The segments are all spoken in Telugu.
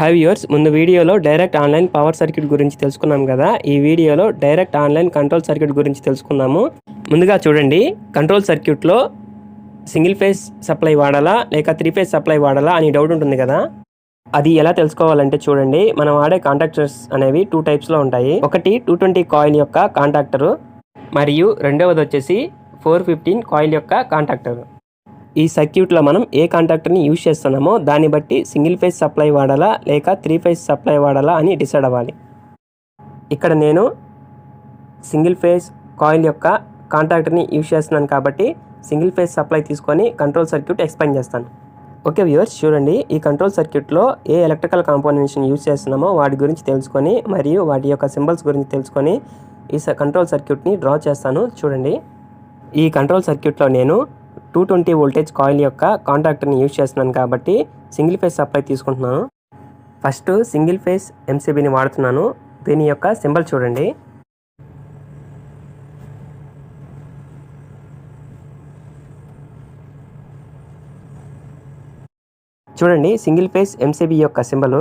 హాయ్ వ్యూవర్స్, ముందు వీడియోలో డైరెక్ట్ ఆన్లైన్ పవర్ సర్క్యూట్ గురించి తెలుసుకున్నాం కదా. ఈ వీడియోలో డైరెక్ట్ ఆన్లైన్ కంట్రోల్ సర్క్యూట్ గురించి తెలుసుకుందాము. ముందుగా చూడండి, కంట్రోల్ సర్క్యూట్లో సింగిల్ ఫేజ్ సప్లై వాడాలా లేక 3 ఫేజ్ సప్లై వాడాలా అని డౌట్ ఉంటుంది కదా. అది ఎలా తెలుసుకోవాలంటే చూడండి, మనం వాడే కాంటాక్టర్స్ అనేవి 2 టైప్స్లో ఉంటాయి. ఒకటి 220 కాయిల్ యొక్క కాంటాక్టరు మరియు రెండవది వచ్చేసి 415 కాయిల్ యొక్క కాంటాక్టరు. ఈ సర్క్యూట్లో మనం ఏ కాంటాక్టర్ని యూజ్ చేస్తున్నామో దాన్ని బట్టి సింగిల్ ఫేజ్ సప్లై వాడాలా లేక 3 ఫేజ్ సప్లై వాడాలా అని డిసైడ్ అవ్వాలి. ఇక్కడ నేను సింగిల్ ఫేజ్ కాయిల్ యొక్క కాంటాక్టర్ని యూజ్ చేస్తున్నాను కాబట్టి సింగిల్ ఫేజ్ సప్లై తీసుకొని కంట్రోల్ సర్క్యూట్ ఎక్స్ప్లెయిన్ చేస్తాను. ఓకే వ్యూవర్స్, చూడండి, ఈ కంట్రోల్ సర్క్యూట్లో ఏ ఎలక్ట్రికల్ కాంపోనెంట్స్ని యూజ్ చేస్తున్నామో వాటి గురించి తెలుసుకొని మరియు వాటి యొక్క సింబల్స్ గురించి తెలుసుకొని ఈ కంట్రోల్ సర్క్యూట్ని డ్రా చేస్తాను. చూడండి, ఈ కంట్రోల్ సర్క్యూట్లో నేను 220 వోల్టేజ్ కాయిల్ యొక్క కాంటాక్టర్ని యూజ్ చేస్తున్నాను కాబట్టి సింగిల్ ఫేజ్ సప్లై తీసుకుంటున్నాను. ఫస్ట్ సింగిల్ ఫేజ్ ఎంసీబీని వాడుతున్నాను. దీని యొక్క సింబల్ చూడండి. చూడండి, సింగిల్ ఫేజ్ ఎంసీబీ యొక్క సింబల్.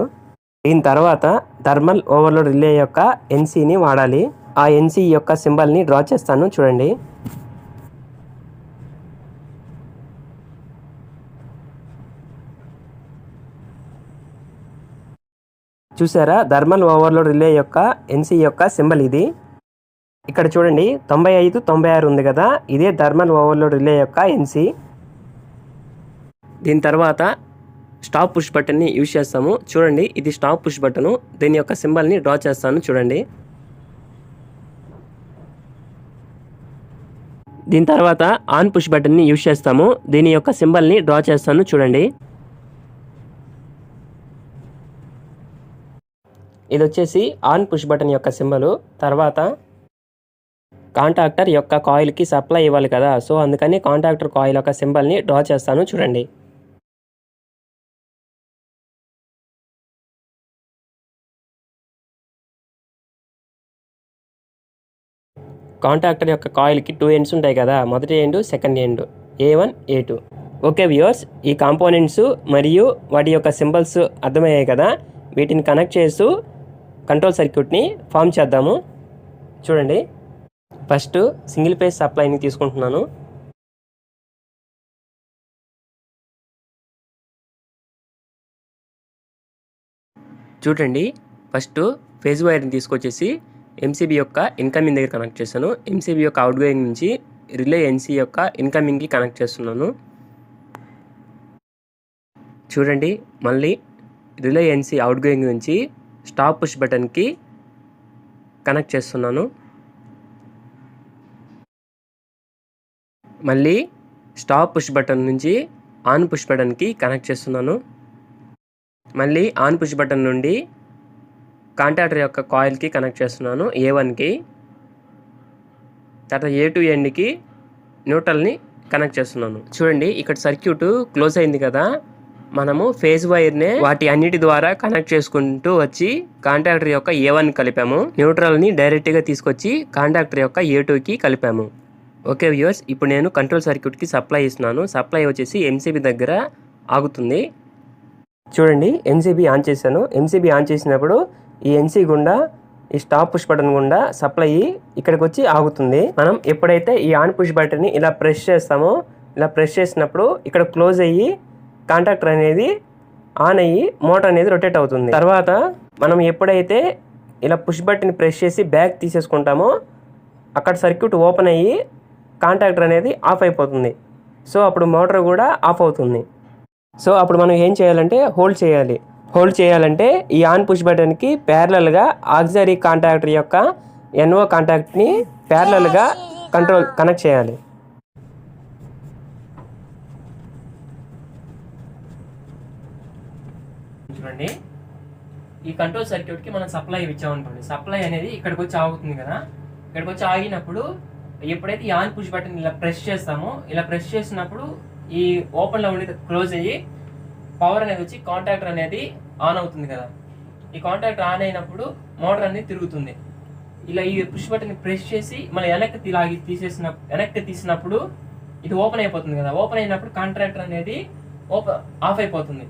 దీని తర్వాత థర్మల్ ఓవర్లోడ్ రిలే యొక్క ఎన్సీని వాడాలి. ఆ ఎన్సీ యొక్క సింబల్ని డ్రా చేస్తాను. చూడండి, చూసారా, థర్మల్ ఓవర్లోడ్ రిలే యొక్క ఎన్సీ యొక్క సింబల్ ఇది. ఇక్కడ చూడండి 95, 96 ఉంది కదా, ఇదే థర్మల్ ఓవర్లోడ్ రిలే యొక్క ఎన్సీ. దీని తర్వాత స్టాప్ పుష్ బటన్ని యూజ్ చేస్తాము. చూడండి, ఇది స్టాప్ పుష్ బటను. దీని యొక్క సింబల్ని డ్రా చేస్తాను. చూడండి, దీని తర్వాత ఆన్ పుష్ బటన్ని యూజ్ చేస్తాము. దీని యొక్క సింబల్ని డ్రా చేస్తాను. చూడండి, ఇది వచ్చేసి ఆన్ పుష్ బటన్ యొక్క సింబలు. తర్వాత కాంటాక్టర్ యొక్క కాయిల్కి సప్లై ఇవ్వాలి కదా, సో అందుకని కాంటాక్టర్ కాయిల్ యొక్క సింబల్ని డ్రా చేస్తాను. చూడండి, కాంటాక్టర్ యొక్క కాయిల్కి 2 ఎండ్స్ ఉంటాయి కదా, మొదటి end, second end, A1, A2. Okay viewers, ఈ కాంపోనెంట్స్ మరియు వాటి యొక్క సింబల్స్ అర్థమయ్యాయి కదా. వీటిని కనెక్ట్ చేస్తూ కంట్రోల్ సర్క్యూట్ని ఫామ్ చేద్దాము. చూడండి, ఫస్ట్ సింగిల్ ఫేజ్ సప్లైని తీసుకుంటున్నాను. చూడండి, ఫస్ట్ ఫేజ్ వైర్ని తీసుకొచ్చేసి ఎంసీబీ యొక్క ఇన్కమింగ్ దగ్గర కనెక్ట్ చేస్తాను. ఎంసీబీ యొక్క అవుట్ గోయింగ్ నుంచి రిలే ఎన్సీ యొక్క ఇన్కమింగ్కి కనెక్ట్ చేస్తున్నాను. చూడండి, మళ్ళీ రిలే ఎన్సీ అవుట్ గోయింగ్ నుంచి స్టాప్ పుష్ బటన్కి కనెక్ట్ చేస్తున్నాను. మళ్ళీ స్టాప్ పుష్ బటన్ నుంచి ఆన్ పుష్ బటన్కి కనెక్ట్ చేస్తున్నాను. మళ్ళీ ఆన్ పుష్ బటన్ నుండి కాంటాక్టర్ యొక్క కాయిల్కి కనెక్ట్ చేస్తున్నాను, A1కి. తర్వాత A2 ఎండ్కి న్యూట్రల్ని కనెక్ట్ చేస్తున్నాను. చూడండి, ఇక్కడ సర్క్యూట్ క్లోజ్ అయింది కదా, మనము ఫేజ్ వైర్నే వాటి అన్నిటి ద్వారా కనెక్ట్ చేసుకుంటూ వచ్చి కాంటాక్టర్ యొక్క A1 కలిపాము. న్యూట్రల్ని డైరెక్ట్గా తీసుకొచ్చి కాంటాక్టర్ యొక్క A2కి కలిపాము. ఓకే వ్యూవర్స్, ఇప్పుడు నేను కంట్రోల్ సర్క్యూట్కి సప్లై ఇస్తున్నాను. సప్లై వచ్చేసి ఎంసీబీ దగ్గర ఆగుతుంది. చూడండి, ఎంసీబీ ఆన్ చేశాను. ఎంసీబీ ఆన్ చేసినప్పుడు ఈ ఎన్సీ గుండా ఈ స్టాప్ పుష్ బటన్ గుండా సప్లై ఇక్కడికి వచ్చి ఆగుతుంది. మనం ఎప్పుడైతే ఈ ఆన్ పుష్ బటన్ని ఇలా ప్రెస్ చేస్తామో, ఇలా ప్రెస్ చేసినప్పుడు ఇక్కడ క్లోజ్ అయ్యి కాంటాక్టర్ అనేది ఆన్ అయ్యి మోటార్ అనేది రొటేట్ అవుతుంది. తర్వాత మనం ఎప్పుడైతే ఇలా పుష్ బటన్ ప్రెస్ చేసి బ్యాక్ తీసేసుకుంటామో అక్కడ సర్క్యూట్ ఓపెన్ అయ్యి కాంటాక్టర్ అనేది ఆఫ్ అయిపోతుంది. సో అప్పుడు మోటార్ కూడా ఆఫ్ అవుతుంది. సో అప్పుడు మనం ఏం చేయాలంటే హోల్డ్ చేయాలంటే ఈ ఆన్ పుష్ బటన్కి ప్యారలల్గా ఆక్సిలరీ కాంటాక్టర్ యొక్క NO కాంటాక్ట్ని ప్యారలల్గా కనెక్ట్ చేయాలి. చూడండి, ఈ కంట్రోల్ సర్క్యూట్కి మనం సప్లై ఇచ్చామనుకోండి, సప్లై అనేది ఇక్కడికి వచ్చి ఆగుతుంది కదా. ఇక్కడికి వచ్చి ఆగినప్పుడు ఎప్పుడైతే ఈ ఆన్ పుష్ బటన్ ఇలా ప్రెస్ చేస్తామో, ఇలా ప్రెస్ చేసినప్పుడు ఈ ఓపెన్లో ఉండి క్లోజ్ అయ్యి పవర్ అనేది వచ్చి కాంటాక్టర్ అనేది ఆన్ అవుతుంది కదా. ఈ కాంటాక్టర్ ఆన్ అయినప్పుడు మోటార్ అనేది తిరుగుతుంది. ఇలా ఈ పుష్ బటన్ ప్రెస్ చేసి మళ్ళీ వెనక్కి తీసినప్పుడు ఇది ఓపెన్ అయిపోతుంది కదా. ఓపెన్ అయినప్పుడు కాంట్రాక్టర్ అనేది ఆఫ్ అయిపోతుంది.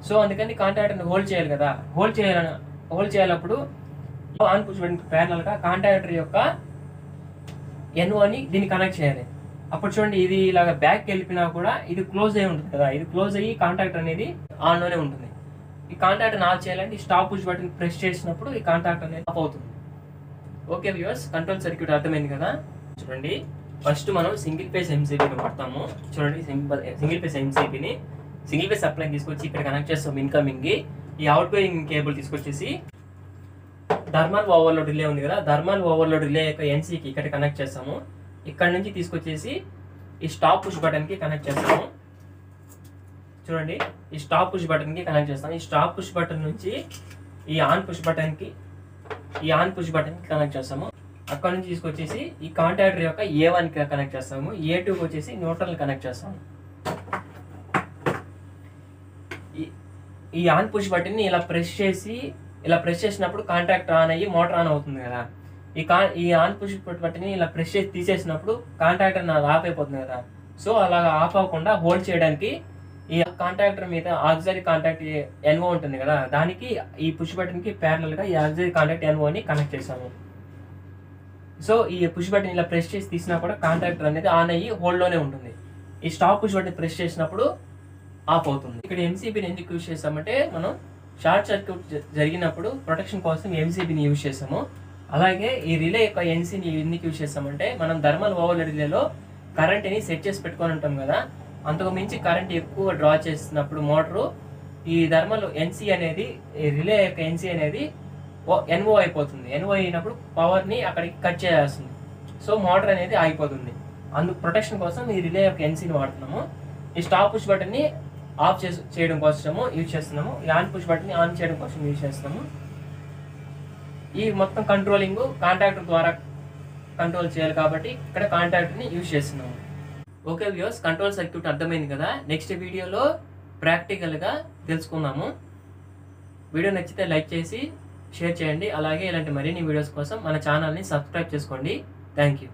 సో అందుకని కాంటాక్టర్ని హోల్డ్ చేయాలి కదా. హోల్డ్ చేయాలప్పుడు ఆన్ పుష్ బటన్ ప్యారలల్గా కాంటాక్టర్ యొక్క NOని దీన్ని కనెక్ట్ చేయాలి. అప్పుడు చూడండి, ఇది ఇలాగ బ్యాక్కి వెళ్ళిపోయినా కూడా ఇది క్లోజ్ అయ్యి ఉంటుంది కదా. ఇది క్లోజ్ అయ్యి కాంటాక్టర్ అనేది ఆన్లోనే ఉంటుంది. ఈ కాంటాక్టర్ని ఆఫ్ చేయాలంటే ఈ స్టాప్ పుష్ బటన్ ప్రెస్ చేసినప్పుడు ఈ కాంటాక్టర్ అనేది ఆఫ్ అవుతుంది. ఓకే వ్యూవర్స్, కంట్రోల్ సర్క్యూట్ అర్థమైంది కదా. చూడండి, ఫస్ట్ మనం సింగిల్ ఫేస్ MCBని వాడతాము. చూడండి, సింగిల్ ఫేస్ MCBని సింగిల్ ఫేస్ సప్లై తీసుకొచ్చి ఇక్కడ కనెక్ట్ చేస్తాం ఇన్కమింగ్కి. ఈ అవుట్ గోయింగ్ కేబుల్ తీసుకొచ్చేసి థర్మల్ ఓవర్లోడ్ రిలే ఉంది కదా, థర్మల్ ఓవర్లోడ్ రిలే యొక్క NCకి ఇక్కడ కనెక్ట్ చేస్తాము. ఇక్కడ నుంచి తీసుకొచ్చేసి ఈ స్టాప్ పుష్ బటన్కి కనెక్ట్ చేస్తాము. చూడండి, ఈ స్టాప్ పుష్ బటన్కి కనెక్ట్ చేస్తాము. ఈ స్టాప్ పుష్ బటన్ నుంచి ఈ ఆన్ పుష్ బటన్కి కనెక్ట్ చేస్తాము. అక్కడ నుంచి తీసుకొచ్చేసి ఈ కాంటాక్టర్ యొక్క A1కి కనెక్ట్ చేస్తాము. A2కి వచ్చేసి న్యూట్రల్ కనెక్ట్ చేస్తాము. ఈ ఆన్ పుష్ బటన్ని ఇలా ప్రెస్ చేసినప్పుడు కాంటాక్టర్ ఆన్ అయ్యి మోటార్ ఆన్ అవుతుంది కదా. ఈ ఆన్ పుష్ బటన్ని ఇలా ప్రెస్ చేసి తీసేసినప్పుడు కాంటాక్టర్ నాది ఆఫ్ అయిపోతుంది కదా. సో అలా ఆఫ్ అవ్వకుండా హోల్డ్ చేయడానికి ఈ కాంటాక్టర్ మీద ఆక్సిలరీ కాంటాక్ట్ NO ఉంటుంది కదా, దానికి ఈ పుష్ బటన్కి ప్యారలల్గా ఈ ఆక్సిలరీ కాంటాక్ట్ NOని కనెక్ట్ చేసాము. సో ఈ పుష్ బటన్ ఇలా ప్రెస్ చేసి తీసినా కూడా కాంటాక్టర్ అనేది ఆన్ అయ్యి హోల్డ్లోనే ఉంటుంది. ఈ స్టాప్ పుష్ బటన్ ప్రెస్ చేసినప్పుడు ఆఫ్ అవుతుంది. ఇక్కడ MCBని ఎందుకు యూజ్ చేస్తామంటే, మనం షార్ట్ సర్క్యూట్ జరిగినప్పుడు ప్రొటెక్షన్ కోసం MCBని యూజ్ చేస్తాము. అలాగే ఈ రిలే యొక్క NCని ఎందుకు యూజ్ చేస్తామంటే, మనం థర్మల్ ఓవర్లోడ్ రిలేలో కరెంట్ని సెట్ చేసి పెట్టుకొని ఉంటాం కదా, అంతకు మించి కరెంట్ ఎక్కువ డ్రా చేసినప్పుడు మోటరు ఈ థర్మల్ NC అనేది, ఈ రిలే యొక్క NC అనేది NO అయిపోతుంది. NO అయినప్పుడు పవర్ని అక్కడికి కట్ చేయాల్సింది. సో మోటార్ అనేది ఆగిపోతుంది. అందుకు ప్రొటెక్షన్ కోసం ఈ రిలే యొక్క NCని వాడుతున్నాము. ఈ స్టాప్ పుష్ బటన్ని ఆఫ్ చేయడం కోసము యూజ్ చేస్తున్నాము. ఈ ఆన్ పుష్ బటన్ని ఆన్ చేయడం కోసం యూజ్ చేస్తున్నాము. ఈ మొత్తం కంట్రోలింగ్ కాంటాక్టర్ ద్వారా కంట్రోల్ చేయాలి కాబట్టి ఇక్కడ కాంటాక్టర్ని యూజ్ చేస్తున్నాము. ఓకే వ్యూవర్స్, కంట్రోల్ సర్క్యూట్ అర్థమైంది కదా. నెక్స్ట్ వీడియోలో ప్రాక్టికల్గా తెలుసుకుందాము. వీడియో నచ్చితే లైక్ చేసి షేర్ చేయండి. అలాగే ఇలాంటి మరిన్ని వీడియోస్ కోసం మన ఛానల్ని సబ్స్క్రైబ్ చేసుకోండి. Thank you.